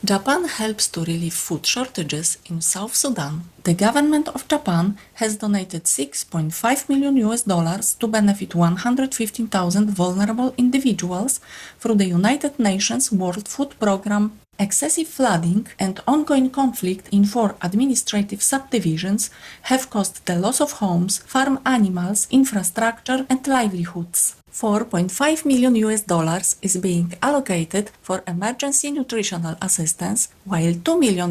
Japan helps to relieve food shortages in South Sudan. The government of Japan has donated $6.5 million to benefit 115,000 vulnerable individuals through the United Nations World Food Programme. Excessive flooding and ongoing conflict in 4 administrative subdivisions have caused the loss of homes, farm animals, infrastructure, and livelihoods. $4.5 million is being allocated for emergency nutritional assistance, while $2 million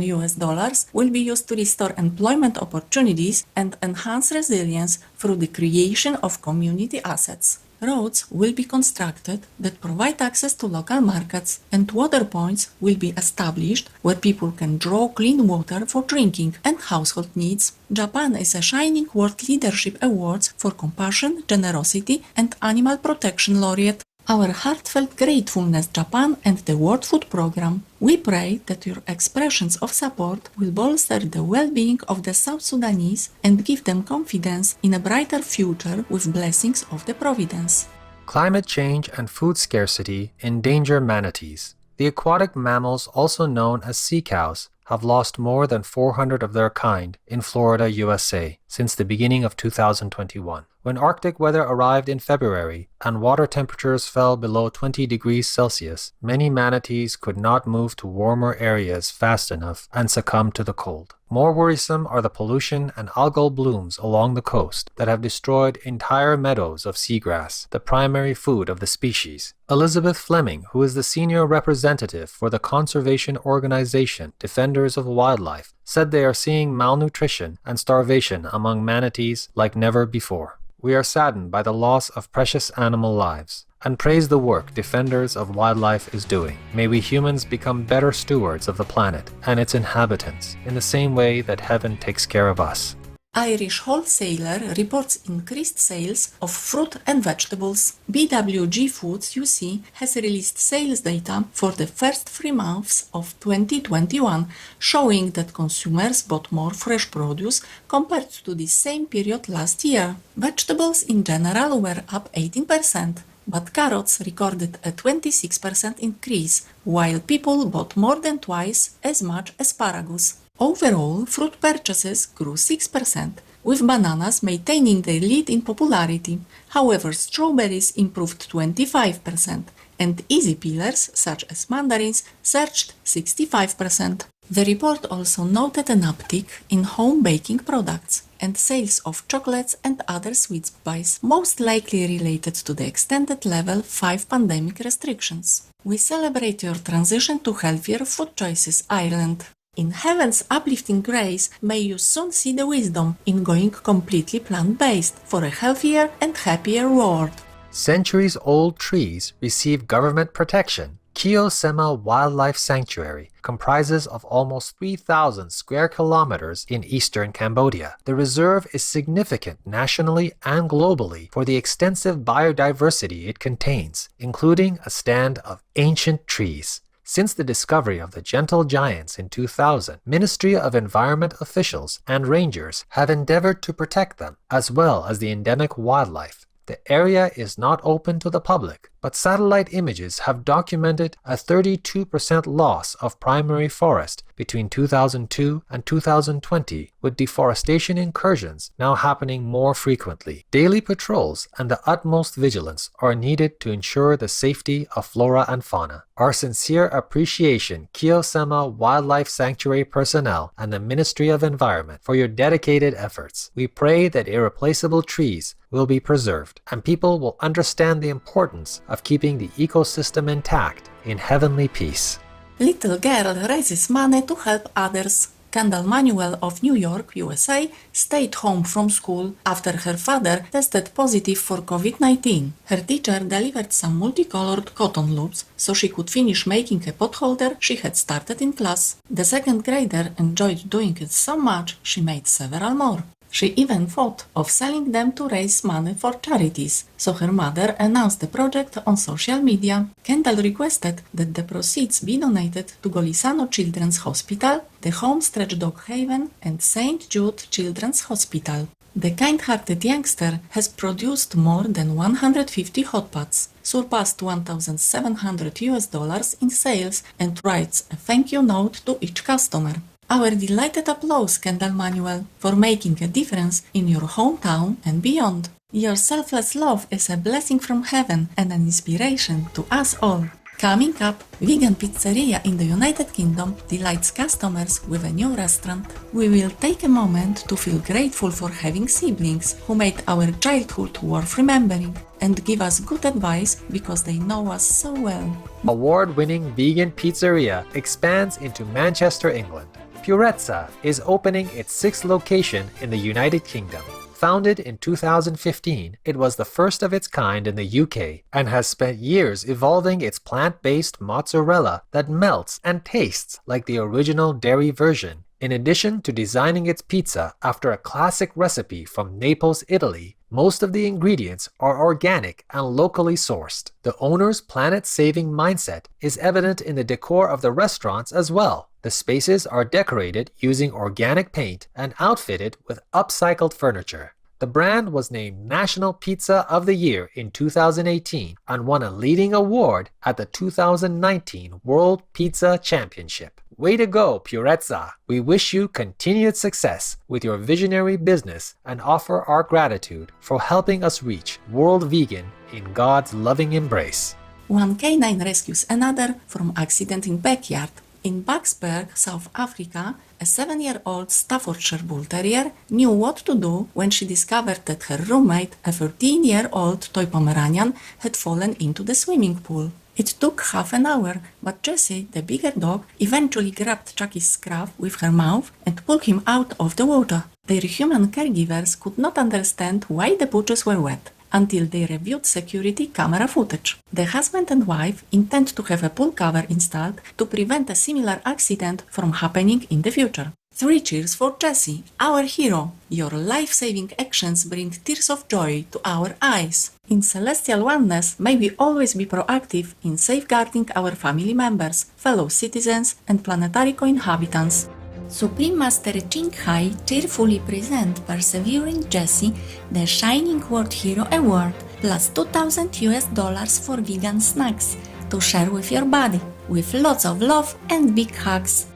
will be used to restore employment opportunities and enhance resilience through the creation of community assets. Roads will be constructed that provide access to local markets, and water points will be established where people can draw clean water for drinking and household needs. Japan is assigning World Leadership Awards for Compassion, Generosity, and Animal Protection Laureate. Our heartfelt gratefulness, Japan and the World Food Programme. We pray that your expressions of support will bolster the well-being of the South Sudanese and give them confidence in a brighter future with blessings of the Providence. Climate change and food scarcity endanger manatees. The aquatic mammals, also known as sea cows, have lost more than 400 of their kind in Florida, USA, since the beginning of 2021. When Arctic weather arrived in February and water temperatures fell below 20 degrees Celsius, many manatees could not move to warmer areas fast enough and succumbed to the cold. More worrisome are the pollution and algal blooms along the coast that have destroyed entire meadows of seagrass, the primary food of the species. Elizabeth Fleming, who is the senior representative for the conservation organization Defenders of Wildlife, said they are seeing malnutrition and starvation among manatees like never before. We are saddened by the loss of precious animal lives and praise the work Defenders of Wildlife is doing. May we humans become better stewards of the planet and its inhabitants in the same way that heaven takes care of us. Irish wholesaler reports increased sales of fruit and vegetables. BWG Foods UC has released sales data for the first 3 months of 2021, showing that consumers bought more fresh produce compared to the same period last year. Vegetables in general were up 18%. But carrots recorded a 26% increase, while people bought more than twice as much asparagus. Overall, fruit purchases grew 6%, with bananas maintaining their lead in popularity. However, strawberries improved 25%, and easy peelers, such as mandarins, surged 65%. The report also noted an uptick in home baking products and sales of chocolates and other sweet pies, most likely related to the extended level 5 pandemic restrictions. We celebrate your transition to healthier food choices, Ireland. In heaven's uplifting grace, may you soon see the wisdom in going completely plant-based for a healthier and happier world. Centuries-old trees receive government protection. Kiosema Wildlife Sanctuary comprises of almost 3,000 square kilometers in eastern Cambodia. The reserve is significant nationally and globally for the extensive biodiversity it contains, including a stand of ancient trees. Since the discovery of the gentle giants in 2000, Ministry of Environment officials and rangers have endeavored to protect them, as well as the endemic wildlife. The area is not open to the public, but satellite images have documented a 32% loss of primary forest between 2002 and 2020, with deforestation incursions now happening more frequently. Daily patrols and the utmost vigilance are needed to ensure the safety of flora and fauna. Our sincere appreciation, Kiosema Wildlife Sanctuary personnel and the Ministry of Environment, for your dedicated efforts. We pray that irreplaceable trees will be preserved and people will understand the importance of keeping the ecosystem intact in heavenly peace. Little girl raises money to help others. Kendall Manuel of New York, USA, stayed home from school after her father tested positive for COVID-19. Her teacher delivered some multicolored cotton loops so she could finish making a potholder she had started in class. The second grader enjoyed doing it so much she made several more. She even thought of selling them to raise money for charities, so her mother announced the project on social media. Kendall requested that the proceeds be donated to Golisano Children's Hospital, the Homestretch Dog Haven, and St. Jude Children's Hospital. The kind-hearted youngster has produced more than 150 hot pots, surpassed $1,700 in sales, and writes a thank you note to each customer. Our delighted applause, Kendall Manuel, for making a difference in your hometown and beyond. Your selfless love is a blessing from heaven and an inspiration to us all. Coming up, vegan pizzeria in the United Kingdom delights customers with a new restaurant. We will take a moment to feel grateful for having siblings who made our childhood worth remembering and give us good advice because they know us so well. Award-winning vegan pizzeria expands into Manchester, England. Purezza is opening its 6th location in the United Kingdom. Founded in 2015, it was the first of its kind in the UK and has spent years evolving its plant-based mozzarella that melts and tastes like the original dairy version. In addition to designing its pizza after a classic recipe from Naples, Italy, most of the ingredients are organic and locally sourced. The owner's planet-saving mindset is evident in the decor of the restaurants as well. The spaces are decorated using organic paint and outfitted with upcycled furniture. The brand was named National Pizza of the Year in 2018 and won a leading award at the 2019 World Pizza Championship. Way to go, Purezza! We wish you continued success with your visionary business and offer our gratitude for helping us reach World Vegan in God's loving embrace. One canine rescues another from accident in backyard. In Bucksburg, South Africa, a 7-year-old Staffordshire Bull Terrier knew what to do when she discovered that her roommate, a 13-year-old toy Pomeranian, had fallen into the swimming pool. It took half an hour, but Jessie, the bigger dog, eventually grabbed Chucky's scruff with her mouth and pulled him out of the water. Their human caregivers could not understand why the boots were wet until they reviewed security camera footage. The husband and wife intend to have a pool cover installed to prevent a similar accident from happening in the future. 3 cheers for Jessie, our hero. Your life-saving actions bring tears of joy to our eyes. In celestial oneness, may we always be proactive in safeguarding our family members, fellow citizens, and planetary co-inhabitants. Supreme Master Ching Hai cheerfully present persevering Jessie the Shining World Hero Award plus $2,000 for vegan snacks to share with your buddy, with lots of love and big hugs.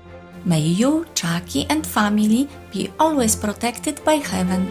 May you, Chucky, and family be always protected by heaven.